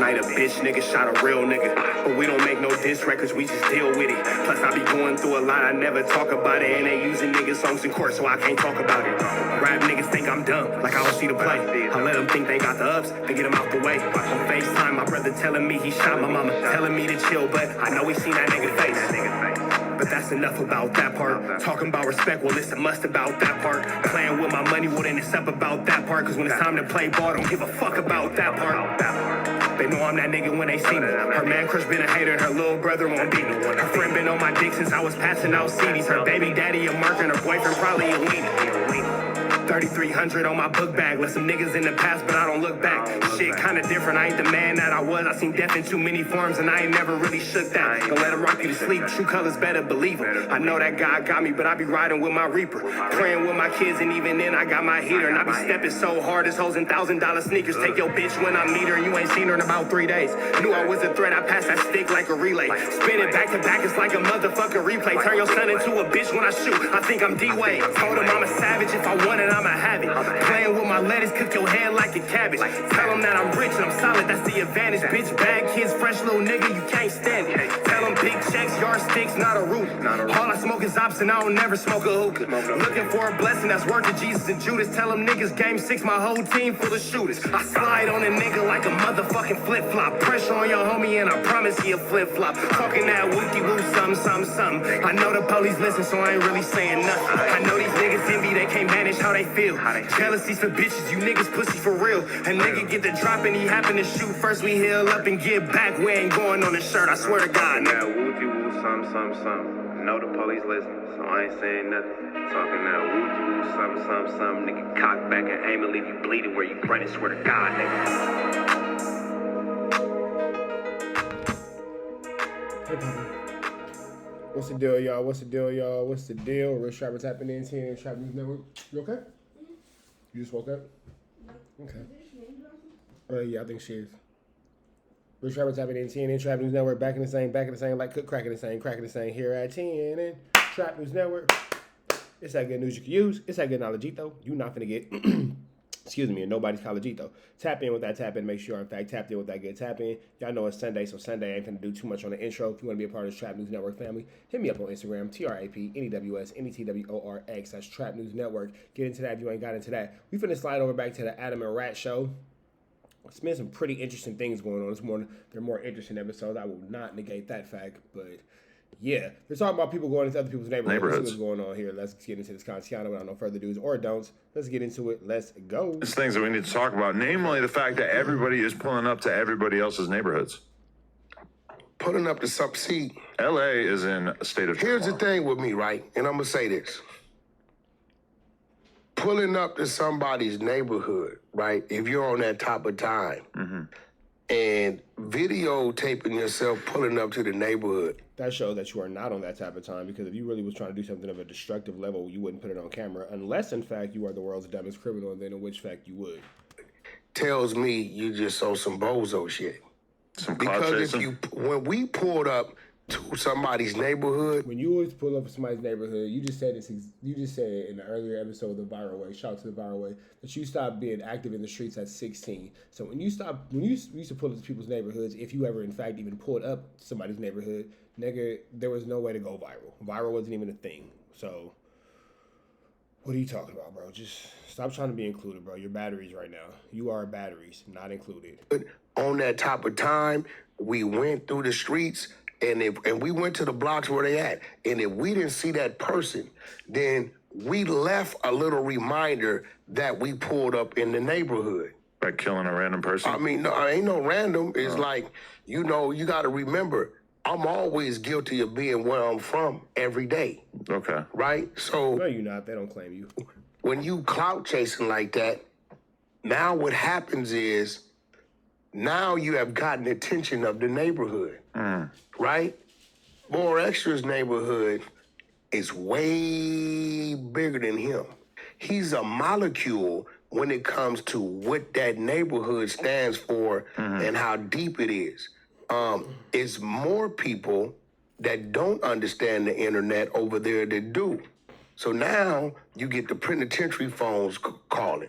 night a bitch nigga shot a real nigga. But we don't make no diss records, we just deal with it. Plus I be going through a lot, I never talk about it. And they using niggas songs in court, so I can't talk about it. Rap niggas think I'm dumb, like I don't see the play. I let them think they got the ups, and get them out the way. On FaceTime, my brother telling me he shot my mama, telling me to chill, but I know he seen that nigga face. But that's enough about that part. Talking about respect, well, it's a must about that part. Playing with my money, well, then it's up about that part. Cause when it's time to play ball, don't give a fuck about that part. They know I'm that nigga when they see me. Her man crush been a hater and her little brother won't beat me. Her friend been on my dick since I was passing out CDs. Her baby daddy a mark and her boyfriend probably a weenie. 3,300 on my book bag. Left some niggas in the past, but I don't look back. Shit kinda different, I ain't the man that I was. I seen death in too many forms and I ain't never really shook that. Don't let him rock you to sleep, true colors better believe him. I know that God got me, but I be riding with my reaper. Praying with my kids and even then I got my heater. And I be stepping so hard, this hoes in $1,000 sneakers. Take your bitch when I meet her, you ain't seen her in about 3 days. Knew I was a threat, I passed that stick like a relay. Spin it back to back, it's like a motherfucking replay. Turn your son into a bitch when I shoot, I think I'm D-Wade. Told him I'm a savage, if I want it, I'ma have it. Playing with my lettuce, cook your head like a cabbage. Tell them that I'm rich and I'm solid, that's the advantage. Bitch, bad kids, fresh little nigga, you can't stand it. Tell them big checks, yardsticks, not a root. All I smoke is ops and I don't never smoke a hookah. Looking for a blessing that's worth of Jesus and Judas. Tell them niggas game 6, my whole team full of shooters. I slide on a nigga like a motherfucking flip-flop. Pressure on your homie and I promise he a flip-flop. Talking that wookie-woo, something. I know the police listen, so I ain't really saying nothing. I know these niggas envy, they can't manage how they feel. Jealousy's for bitches, you niggas pussy for real. A nigga get the drop and he happen to shoot. First we heal up and get back. We ain't going on the shirt, I swear to God. Now woo-woo, some. Know the police listen, so I ain't saying nothing. Talking now woo-woo, some. Nigga cock back and aim and leave you bleeding where you running. Swear to God, nigga. What's the deal, y'all? What's the deal? Rich Rappers happening in here in Trap News Network. You okay? You just woke up? Okay. Yeah, I think she is. Rich Rappers happening in TNN Trap News Network. Back in the same, like cook, cracking the same here at TNN Trap News Network. It's that good news you can use. It's that good knowledgeito. You not finna get, excuse me, and nobody's collegeito. Tap in with that tap in. Make sure, in fact, tapped in with that good tap in. Y'all know it's Sunday, so Sunday ain't finna do too much on the intro. If you want to be a part of this Trap News Network family, hit me up on Instagram, TRAPNEWSNETWORX. That's Trap News Network. Get into that if you ain't got into that. We finna slide over back to the Adam and Rat show. It's been some pretty interesting things going on this morning. They're more interesting episodes. I will not negate that fact, but yeah, they're talking about people going into other people's neighborhoods. Let's see what's going on here. Let's get into this Contiano without no further do's or don'ts. Let's get into it. Let's go. There's things that we need to talk about, namely the fact that everybody is pulling up to everybody else's neighborhoods. Pulling up to some, see, LA is in a state of here's turmoil. the thing with me, right? And I'm gonna say this. Pulling up to somebody's neighborhood, right? If you're on that top of time and videotaping yourself pulling up to the neighborhood. That shows that you are not on that type of time, because if you really was trying to do something of a destructive level, you wouldn't put it on camera, unless, in fact, you are the world's dumbest criminal, and then in which fact you would. Tells me you just saw some bozo shit. Some clout Because chasing. when we pulled up to somebody's neighborhood, When you always pull up to somebody's neighborhood, you just said this. You just said in the earlier episode of the Viral Way, shout out to the Viral Way, that you stopped being active in the streets at 16. So when you used to pull up to people's neighborhoods, if you ever in fact even pulled up to somebody's neighborhood, nigga, there was no way to go viral. Viral wasn't even a thing. So what are you talking about, bro? Just stop trying to be included, bro. Your batteries right now. You are batteries, not included. on that top of time, we went through the streets. And we went to the blocks where they at. And if we didn't see that person, then we left a little reminder that we pulled up in the neighborhood. Like killing a random person? I mean, no, ain't no random. It's like, you got to remember, I'm always guilty of being where I'm from every day. Okay. Right? So No, you're not. They don't claim you. when you clout chasing like that, now what happens is, now you have gotten attention of the neighborhood. Right? 4XTRAZ neighborhood is way bigger than him. He's a molecule when it comes to what that neighborhood stands for and how deep it is. It's more people that don't understand the internet over there that do. So now you get the penitentiary phones calling.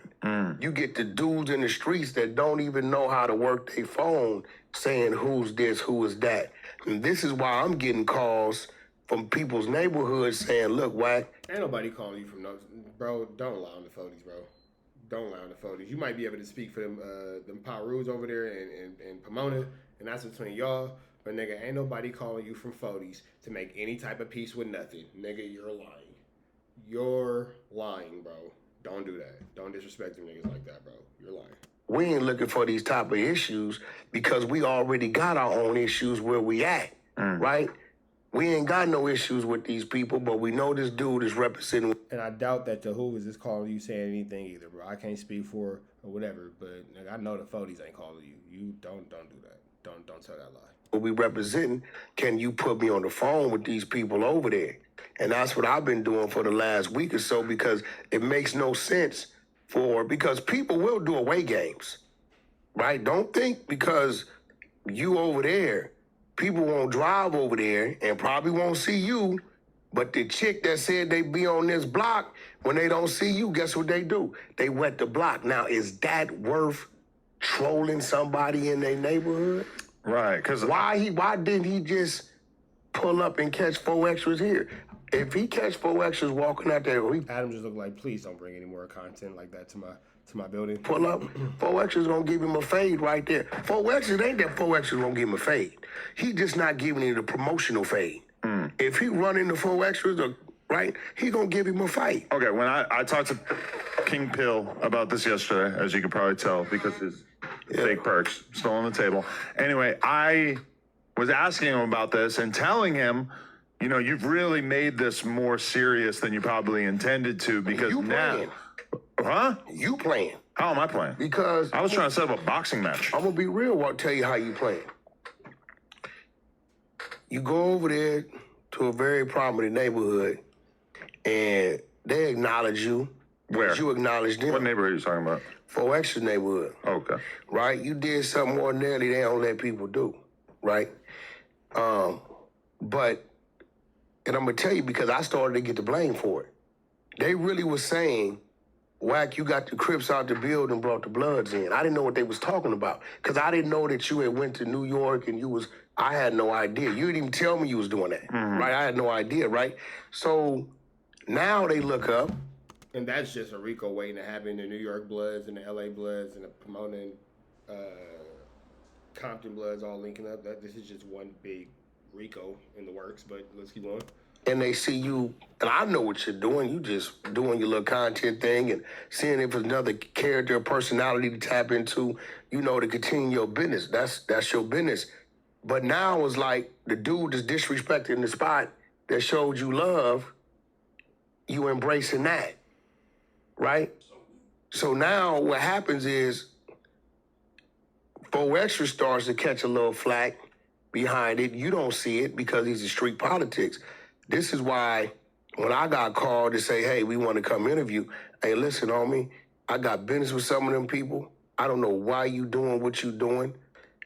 You get the dudes in the streets that don't even know how to work their phone saying who's this, who is that. And this is why I'm getting calls from people's neighborhoods saying, look, Wack. Ain't nobody calling you from no, bro. Don't allow them the 40s, bro. Don't allow them the 40s. You might be able to speak for them Pirus over there in Pomona, and that's between y'all. But nigga, ain't nobody calling you from 40s to make any type of peace with nothing. Nigga, you're lying. You're lying, bro. Don't do that. Don't disrespect them niggas like that, bro. You're lying. We ain't looking for these type of issues because we already got our own issues where we at, right? We ain't got no issues with these people, but we know this dude is representing. And I doubt that the Hoovers is calling you saying anything either, bro. I can't speak for or whatever, but nigga, I know the 40s ain't calling you. You don't do that. Don't tell that lie. What we representing, can you put me on the phone with these people over there? And that's what I've been doing for the last week or so because it makes no sense because people will do away games, right? Don't think because you over there, people won't drive over there and probably won't see you, but the chick that said they be on this block, when they don't see you, guess what they do? They wet the block. Now, is that worth trolling somebody in their neighborhood? Right, because Why didn't he just pull up and catch 4XTRAZ here? If he catch 4XTRAZ walking out there, Adam just looked like, please don't bring any more content like that to my building. pull up, 4XTRAZ gonna give him a fade right there. 4XTRAZ ain't that 4XTRAZ gonna give him a fade. He just not giving him the promotional fade. If he run into 4XTRAZ, right, he gonna give him a fight. okay, when I talked to King Pill about this yesterday, as you could probably tell, because his fake perks still on the table. Anyway, I was asking him about this and telling him, you know, you've really made this more serious than you probably intended to because You now, playing. huh? You playing. How am I playing? Because I was trying to set up a boxing match. I'm gonna be real. I'll tell you how you playing. You go over there to a very prominent neighborhood, and they acknowledge you. Where? You acknowledge them. What neighborhood are you talking about? 4XTRAZ neighborhood, Okay. right? You did something ordinarily they don't let people do, right? And I'm gonna tell you because I started to get the blame for it. They really was saying, Wack, you got the Crips out the building and brought the Bloods in. I didn't know what they was talking about because I didn't know that you had went to New York and I had no idea. You didn't even tell me you was doing that, right? I had no idea, right? So now they look up. And that's just a RICO waiting to happen. The New York Bloods and the LA Bloods and the Pomona and Compton Bloods all linking up. This is just one big RICO in the works, but let's keep going. And they see you, and I know what you're doing. You just doing your little content thing and seeing if there's another character or personality to tap into, you know, to continue your business. That's your business. But now it's like the dude is disrespecting the spot that showed you love, you embracing that, right? So now what happens is 4XTRAZ starts to catch a little flack behind it. You don't see it because he's in street politics. This is why when I got called to say, hey, we want to come interview, hey, listen, homie, I got business with some of them people. I don't know why you doing what you doing.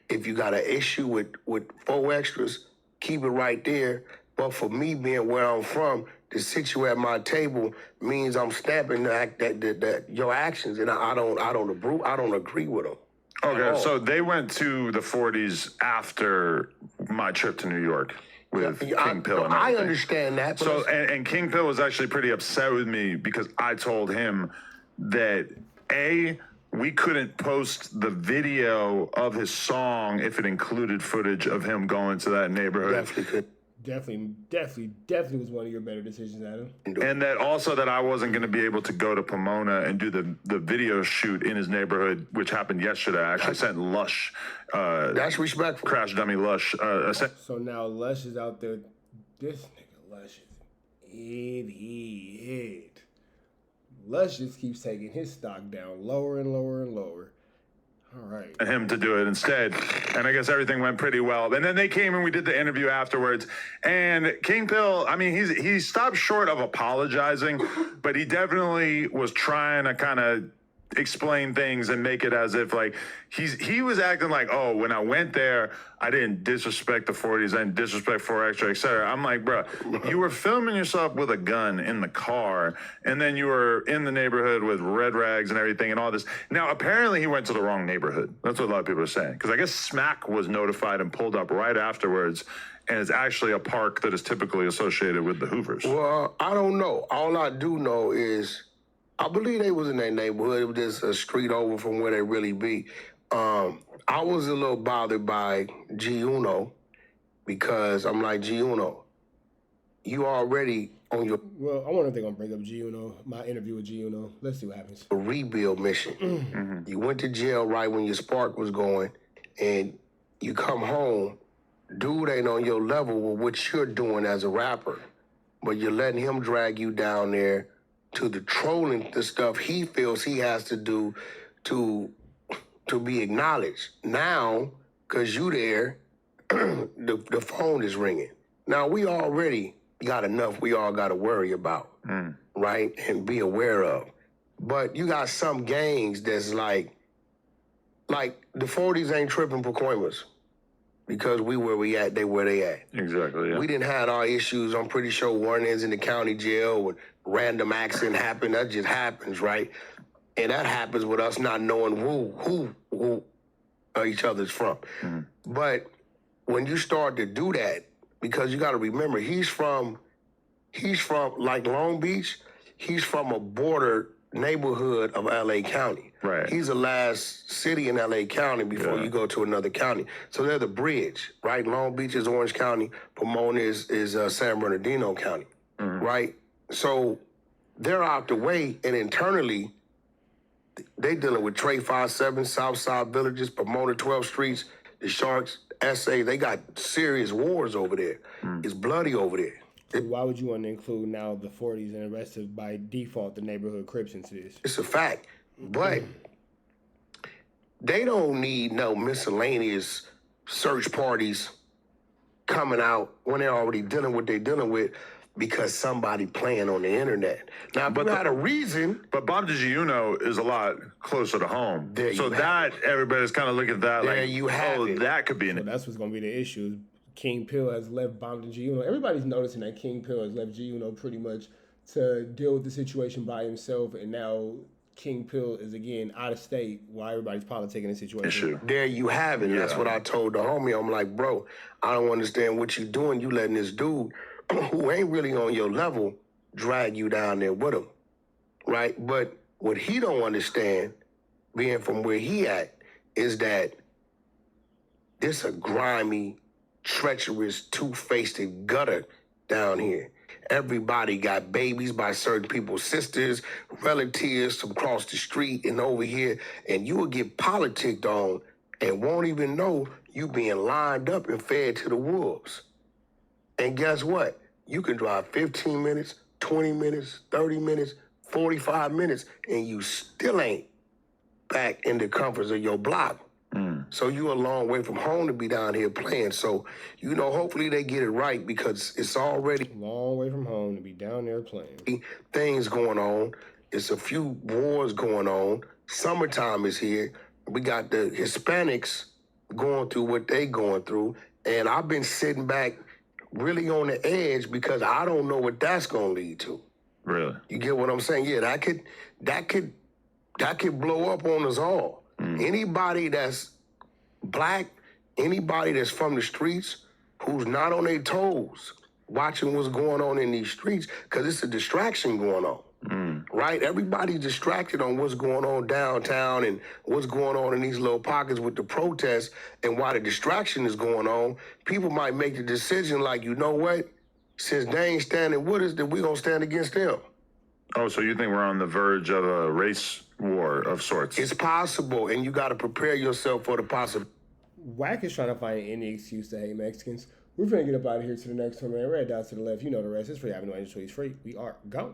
If you got an issue with 4XTRAZ, keep it right there. But for me being where I'm from, to sit you at my table means I'm stamping that your actions, and I don't agree with them. Okay, so they went to the 40s after my trip to New York with King Pill and I everything. understand that. But So, and King Pill was actually pretty upset with me because I told him that, A, we couldn't post the video of his song if it included footage of him going to that neighborhood. definitely could. Definitely was one of your better decisions, Adam. And that also that I wasn't going to be able to go to Pomona and do the video shoot in his neighborhood, which happened yesterday. I actually sent Lush, That's respectful. Crash Dummy Lush, So now Lush is out there. This nigga Lush is idiot. Lush just keeps taking his stock down lower and lower and lower. All right. him to do it instead. And I guess everything went pretty well. And then they came and we did the interview afterwards. And King Pill, I mean, he stopped short of apologizing, but he definitely was trying to kind of explain things and make it as if like he was acting like, oh, when I went there, I didn't disrespect the 40s, I didn't disrespect 4XTRAZ, etc. I'm like, bro, you were filming yourself with a gun in the car, and then you were in the neighborhood with red rags and everything and all this. Now, apparently he went to the wrong neighborhood. That's what a lot of people are saying. Because I guess Smack was notified and pulled up right afterwards, and it's actually a park that is typically associated with the Hoovers. Well, I don't know. All I do know is I believe they was in that neighborhood. It was just a street over from where they really be. I was a little bothered by G Uno because I'm like, G Uno, you already on your Well, I wonder if they're going to bring up G Uno, my interview with G Uno. Let's see what happens. rebuild mission. You went to jail right when your spark was going, and you come home, dude ain't on your level with what you're doing as a rapper, but you're letting him drag you down there to the trolling, the stuff he feels he has to do to be acknowledged. Now, because you there, the phone is ringing. Now, we already got enough we all got to worry about, right, and be aware of. But you got some gangs that's like the 40s ain't tripping for Coimas because we where we at, they where they at. Exactly, yeah. We didn't have our issues. I'm pretty sure warnings in the county jail when random accident happen. That just happens, right? And that happens with us not knowing who each other's from. But when you start to do that, because you got to remember, he's from like Long Beach. He's from a border neighborhood of LA County. Right. He's the last city in LA County before you go to another county. So they're the bridge, right? Long Beach is Orange County. Pomona is San Bernardino County, right? So they're out the way, and internally, they dealing with Trey 5-7, Southside Villages, Pomona 12 Streets, the Sharks, SA. They got serious wars over there. It's bloody over there. Why would you want to include now the 40s and the rest of, by default, the neighborhood Crips into this? It's a fact. But they don't need no miscellaneous search parties coming out when they're already dealing with what they're dealing with because somebody playing on the internet. Now, but you had a reason. But Bob DiGiuno is a lot closer to home. There so you that, everybody's kind of looking at that There like, you have oh, it. that could be So an... that's what's going to be the issue. King Pill has left Bomb and G Uno. Everybody's noticing that King Pill has left G Uno pretty much to deal with the situation by himself, and now King Pill is again out of state while everybody's politicking the situation. issue. There you have it. That's what I told the homie. I'm like, bro, I don't understand what you doing. You letting this dude who ain't really on your level drag you down there with him, right? But what he don't understand, being from where he at, is that this a grimy, treacherous, two-faced gutter down here. Everybody got babies by certain people's sisters, relatives from across the street and over here, and you will get politicked on and won't even know you being lined up and fed to the wolves. And guess what? You can drive 15 minutes, 20 minutes, 30 minutes, 45 minutes, and you still ain't back in the comforts of your block. So you a long way from home to be down here playing. So, you know, hopefully they get it right because it's already Long way from home to be down there playing. things going on. It's a few wars going on. Summertime is here. We got the Hispanics going through what they going through. And I've been sitting back really on the edge because I don't know what that's going to lead to. Really? You get what I'm saying? Yeah, that could blow up on us all. Anybody that's black, anybody that's from the streets who's not on their toes, watching what's going on in these streets, because it's a distraction going on, right? Everybody's distracted on what's going on downtown and what's going on in these little pockets with the protests, and while the distraction is going on, people might make the decision like, you know what? Since they ain't standing with us, then we gonna stand against them. Oh, so you think we're on the verge of a race war of sorts? It's possible, and you got to prepare yourself for the possible. Wack is trying to find any excuse to hate Mexicans. We're finna get up out of here to the next one, man. Red dots to the left. You know the rest. It's free. Avenue Angel Tweets free. We are gone.